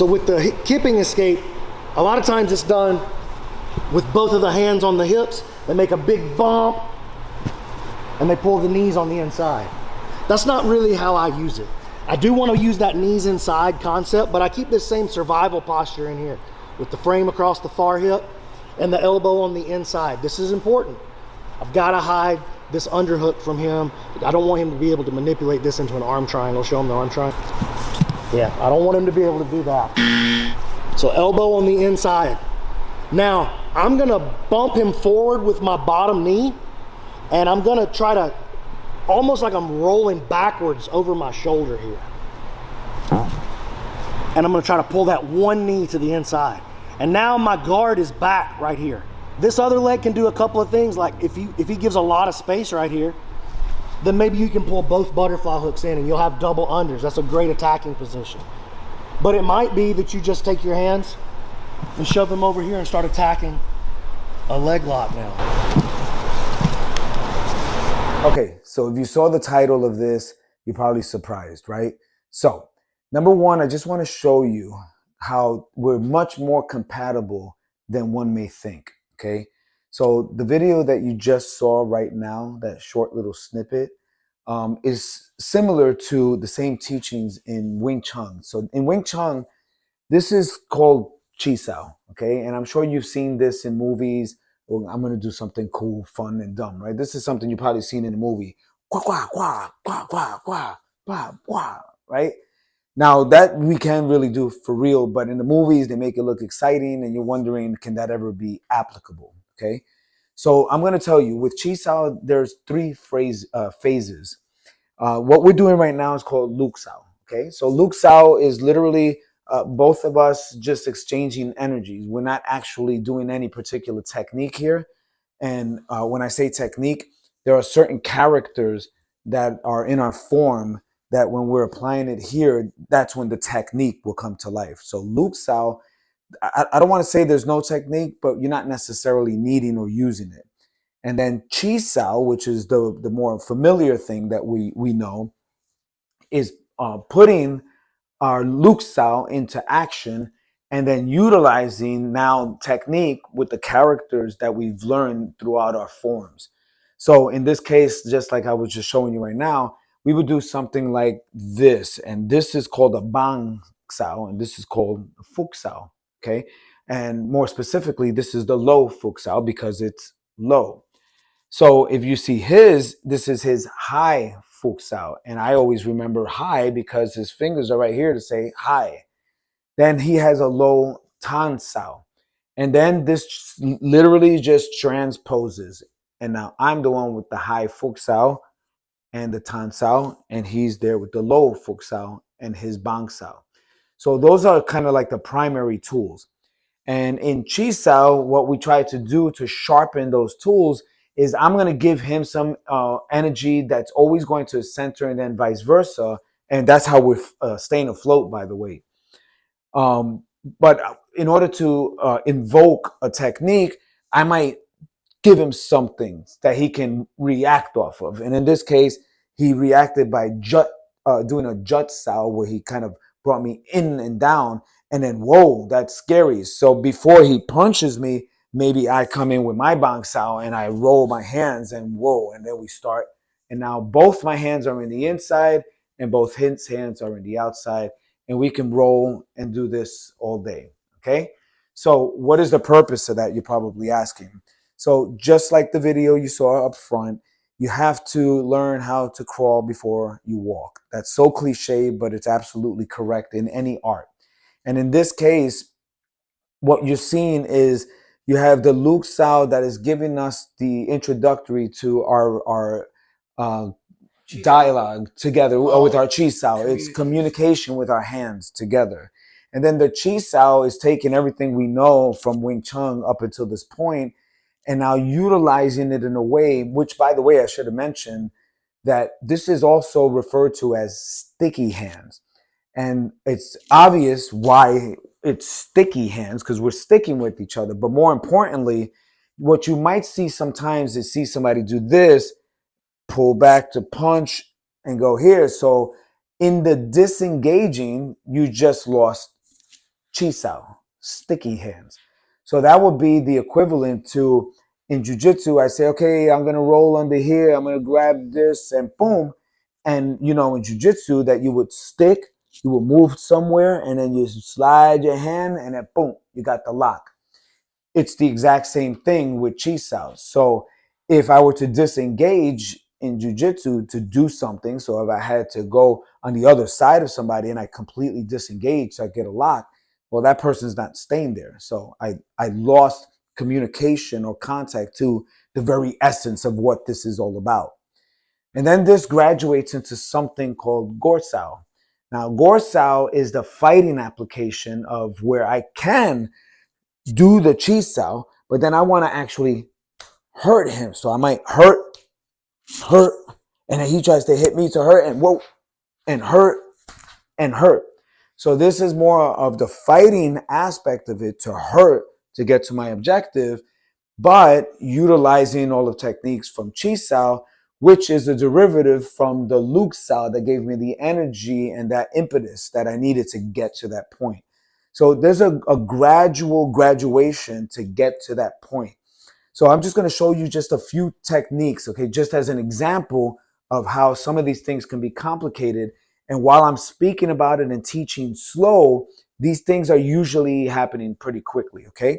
So with the kipping escape, a lot of times it's done with both of the hands on the hips. They make a big bump and they pull the knees on the inside. That's not really how I use it. I do want to use that knees inside concept, but I keep this same survival posture in here with the frame across the far hip and the elbow on the inside. This is important. I've got to hide this underhook from him. I don't want him to be able to manipulate this into an arm triangle. Show him the arm triangle. Yeah, I don't want him to be able to do that. So elbow on the inside. Now, I'm gonna bump him forward with my bottom knee, and I'm gonna try to, almost like I'm rolling backwards over my shoulder here. And I'm gonna try to pull that one knee to the inside. And now my guard is back right here. This other leg can do a couple of things, like if he gives a lot of space right here, then maybe you can pull both butterfly hooks in and you'll have double unders. That's a great attacking position. But it might be that you just take your hands and shove them over here and start attacking a leg lock now. Okay, so if you saw the title of this, you're probably surprised, right? So, number one, I just want to show you how we're much more compatible than one may think, okay? So the video that you just saw right now, that short little snippet, is similar to the same teachings in Wing Chun. So in Wing Chun, this is called Chi Sao, okay? And I'm sure you've seen this in movies. Well, I'm going to do something cool, fun, and dumb, right? This is something you've probably seen in a movie. Quah, quah, quah, quah, quah, quah, quah, quah, right? Now, that we can really do for real, but in the movies, they make it look exciting, and you're wondering, can that ever be applicable, okay? So I'm going to tell you, with Chi Sao, there's three phases. What we're doing right now is called Luke Sao, okay? So Luke Sao is literally both of us just exchanging energies. We're not actually doing any particular technique here. And when I say technique, there are certain characters that are in our form that when we're applying it here, that's when the technique will come to life. So Luke Sao, I don't want to say there's no technique, but you're not necessarily needing or using it. And then Chi Sao, which is the more familiar thing that we know, is putting our Luke Sao into action and then utilizing now technique with the characters that we've learned throughout our forms. So in this case, just like I was just showing you right now, we would do something like this, and this is called a Bang Sao, and this is called Fuk Sao, okay? And more specifically, this is the low Fuk Sao because it's low. So if you see this is his high Fuk Sao. And I always remember high because his fingers are right here to say high. Then he has a low Tan Sao. And then this literally just transposes. And now I'm the one with the high Fuk Sao and the Tan Sao. And he's there with the low Fuk Sao and his Bang Sao. So those are kind of like the primary tools. And in Chi Sao, what we try to do to sharpen those tools is I'm going to give him some energy that's always going to center and then vice versa. And that's how we're staying afloat, by the way. But in order to invoke a technique, I might give him something that he can react off of. And in this case, he reacted by doing a jut sao where he kind of brought me in and down. And then, whoa, that's scary. So before he punches me, maybe I come in with my bang sao and I roll my hands and whoa, and then we start. And now both my hands are in the inside and both his hands are in the outside. And we can roll and do this all day, okay? So what is the purpose of that, you're probably asking? So just like the video you saw up front, you have to learn how to crawl before you walk. That's so cliche, but it's absolutely correct in any art. And in this case, what you're seeing is you have the Luke Sao that is giving us the introductory to our dialogue together with our Chi Sao. It's communication with our hands together. And then the Chi Sao is taking everything we know from Wing Chun up until this point and now utilizing it in a way, which, by the way, I should have mentioned that this is also referred to as sticky hands. And it's obvious why it's sticky hands, because we're sticking with each other. But more importantly, what you might see sometimes is see somebody do this, pull back to punch, and go here. So in the disengaging, you just lost chisao, sticky hands. So that would be the equivalent to in jujitsu. I say, okay, I'm gonna roll under here. I'm gonna grab this and boom. And you know, in jujitsu, that you would stick, you would move somewhere, and then you slide your hand, and then boom, you got the lock. It's the exact same thing with chisao. So if I were to disengage in jujitsu to do something, so if I had to go on the other side of somebody and I completely disengage, so I get a lock, well, that person's not staying there. So I lost communication or contact to the very essence of what this is all about. And then this graduates into something called Gorsao. Now, Gorsao is the fighting application of where I can do the chisao, but then I want to actually hurt him. So I might hurt, and then he tries to hit me to hurt, and whoa, and hurt, and hurt. So this is more of the fighting aspect of it, to hurt to get to my objective, but utilizing all the techniques from Chisao, which is a derivative from the Luksao that gave me the energy and that impetus that I needed to get to that point. So there's a gradual graduation to get to that point. So I'm just going to show you just a few techniques, okay, just as an example of how some of these things can be complicated. And while I'm speaking about it and teaching slow, these things are usually happening pretty quickly, okay?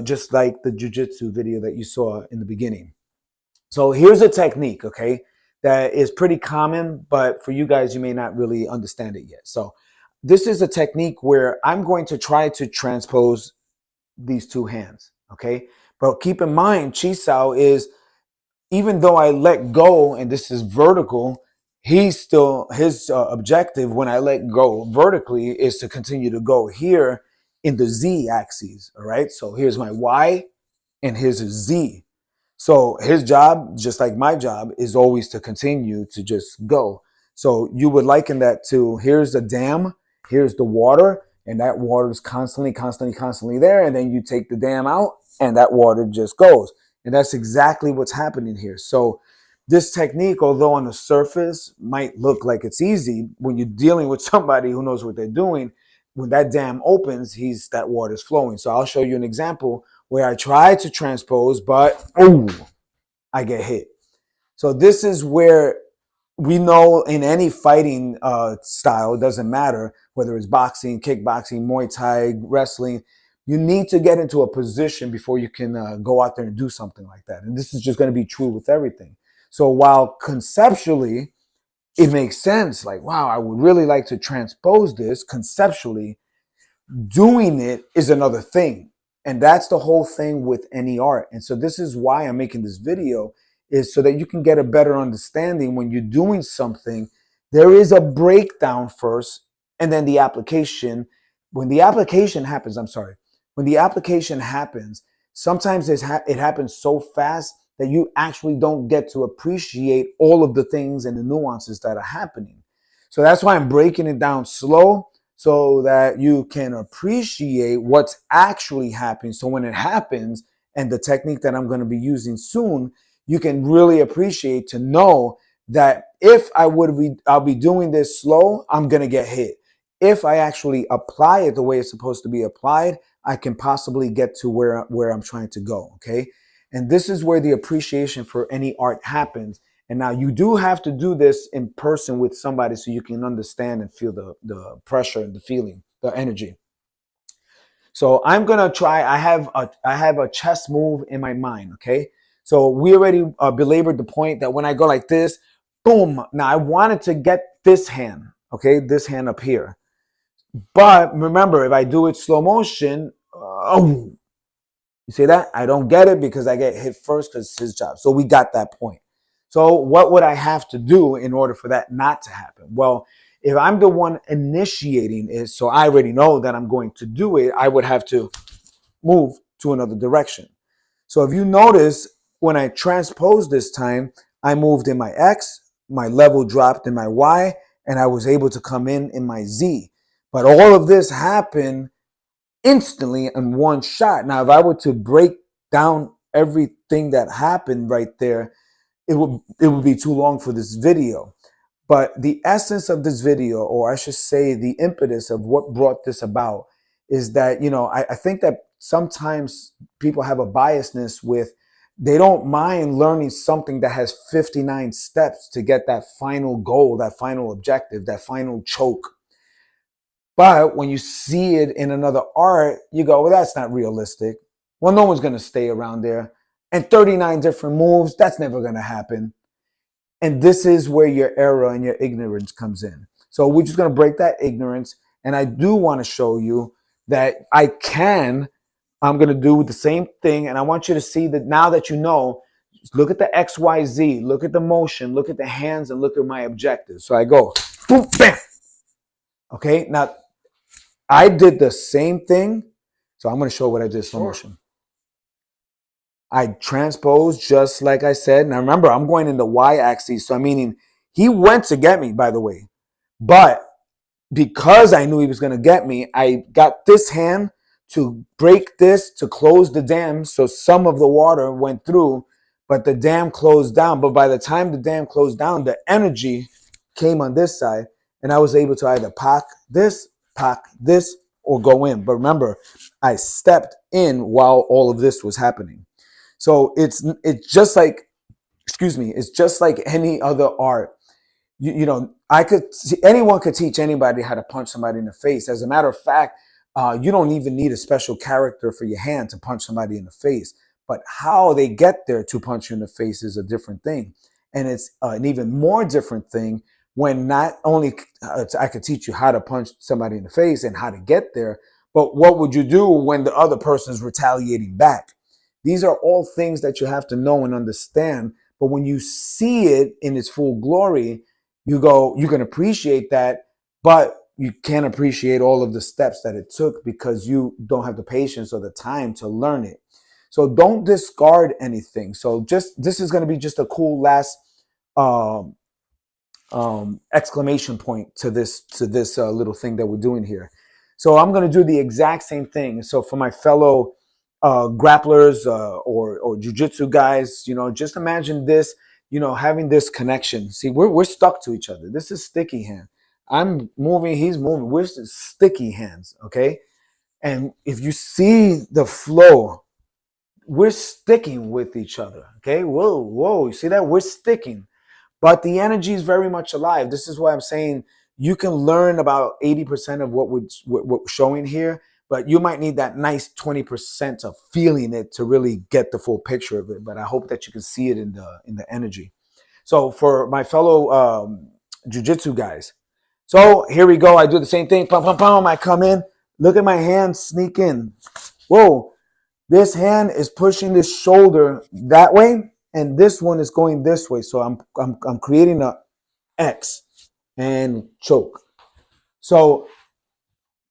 Just like the jujitsu video that you saw in the beginning. So here's a technique, okay, that is pretty common, but for you guys, you may not really understand it yet. So this is a technique where I'm going to try to transpose these two hands, okay? But keep in mind, Chisao is, even though I let go and this is vertical, he's still, his objective when I let go vertically is to continue to go here in the Z axis, all right? So here's my Y and here's a Z. So his job, just like my job, is always to continue to just go. So you would liken that to, here's a dam, here's the water, and that water is constantly there. And then you take the dam out and that water just goes. And that's exactly what's happening here. So this technique, although on the surface might look like it's easy, when you're dealing with somebody who knows what they're doing, when that dam opens, that water's flowing. So I'll show you an example where I try to transpose, but I get hit. So this is where we know in any fighting style, it doesn't matter whether it's boxing, kickboxing, Muay Thai, wrestling, you need to get into a position before you can go out there and do something like that. And this is just going to be true with everything. So while conceptually it makes sense, like, wow, I would really like to transpose this conceptually, doing it is another thing. And that's the whole thing with any art. And so this is why I'm making this video, is so that you can get a better understanding. When you're doing something, there is a breakdown first, and then the application. When the application happens, when the application happens, sometimes it happens so fast that you actually don't get to appreciate all of the things and the nuances that are happening. So that's why I'm breaking it down slow, so that you can appreciate what's actually happening. So when it happens, and the technique that I'm going to be using soon, you can really appreciate, to know that if I'll be doing this slow, I'm going to get hit. If I actually apply it the way it's supposed to be applied, I can possibly get to where I'm trying to go, okay? And this is where the appreciation for any art happens. And now you do have to do this in person with somebody so you can understand and feel the pressure and the feeling, the energy. So I'm gonna try. I have a chess move in my mind. Okay. So we already belabored the point that when I go like this, boom. Now I wanted to get this hand. Okay, this hand up here. But remember, if I do it slow motion, you see that? I don't get it because I get hit first because it's his job. So we got that point. So what would I have to do in order for that not to happen? Well, if I'm the one initiating it, so I already know that I'm going to do it, I would have to move to another direction. So if you notice, when I transposed this time, I moved in my X, my level dropped in my Y, and I was able to come in my Z. But all of this happened instantly in one shot. Now, if I were to break down everything that happened right there, it would be too long for this video. But the essence of this video, or I should say the impetus of what brought this about, is that, you know, I think that sometimes people have a biasness with, they don't mind learning something that has 59 steps to get that final goal, that final objective, that final choke. But when you see it in another art, you go, well, that's not realistic. Well, no one's going to stay around there. And 39 different moves, that's never going to happen. And this is where your error and your ignorance comes in. So we're just going to break that ignorance. And I do want to show you that I'm going to do the same thing. And I want you to see that now that you know, look at the XYZ, look at the motion, look at the hands, and look at my objective. So I go, boom, bam. Okay, now I did the same thing. So I'm going to show what I did slow motion. I transposed just like I said. Now remember, I'm going in the y-axis. So meaning he went to get me, by the way. But because I knew he was going to get me, I got this hand to break this, to close the dam. So some of the water went through, but the dam closed down. But by the time the dam closed down, the energy came on this side. And I was able to either pack this, or go in. But remember, I stepped in while all of this was happening. So it's just like, it's just like any other art. You know, anyone could teach anybody how to punch somebody in the face. As a matter of fact, you don't even need a special character for your hand to punch somebody in the face. But how they get there to punch you in the face is a different thing. And it's an even more different thing when not only I could teach you how to punch somebody in the face and how to get there, but what would you do when the other person is retaliating back? These are all things that you have to know and understand. But when you see it in its full glory, you can appreciate that, but you can't appreciate all of the steps that it took because you don't have the patience or the time to learn it. So don't discard anything. So this is going to be just a cool last exclamation point to this little thing that we're doing here. So I'm going to do the exact same thing. So for my fellow grapplers or jiu-jitsu guys, you know, just imagine this, you know, having this connection. See, we're stuck to each other. This is sticky hand. I'm moving, he's moving. We're sticky hands, okay? And if you see the flow, we're sticking with each other, okay? Whoa, you see that? We're sticking. But the energy is very much alive. This is why I'm saying you can learn about 80% of what we're showing here, but you might need that nice 20% of feeling it to really get the full picture of it. But I hope that you can see it in the energy. So for my fellow jiu-jitsu guys, so here we go. I do the same thing. Pum, pum, pum. I come in. Look at my hand sneak in. Whoa. This hand is pushing this shoulder that way, and this one is going this way. So I'm creating a X and choke. So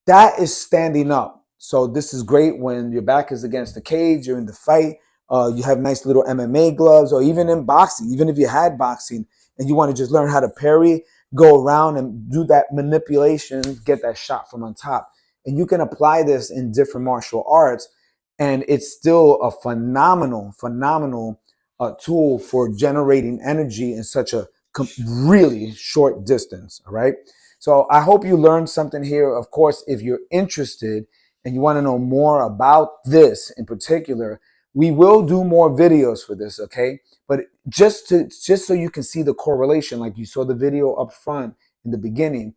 that is standing up. So this is great when your back is against the cage, you're in the fight, you have nice little MMA gloves, or even in boxing, even if you had boxing and you want to just learn how to parry, go around and do that manipulation, get that shot from on top. And you can apply this in different martial arts, and it's still a phenomenal tool for generating energy in such a really short distance. All right. So I hope you learned something here. Of course, if you're interested and you want to know more about this in particular, we will do more videos for this, okay? But just so you can see the correlation, like you saw the video up front in the beginning,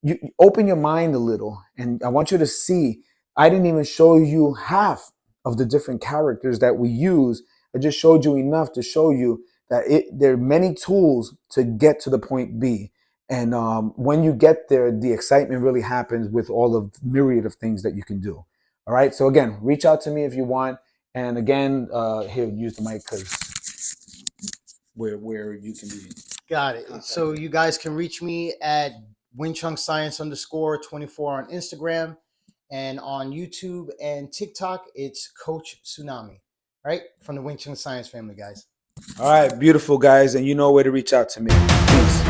you open your mind a little, and I want you to see, I didn't even show you half of the different characters that we use. I just showed you enough to show you that there are many tools to get to the point B. And when you get there, the excitement really happens with all of the myriad of things that you can do. All right. So again, reach out to me if you want. And again, here, use the mic because where you can be. Got it. So you guys can reach me at Wing Chun Science _24 on Instagram, and on YouTube and TikTok, it's Coach Tsunami, right? From the Wing Chun Science family, guys. All right. Beautiful, guys. And you know where to reach out to me. Peace.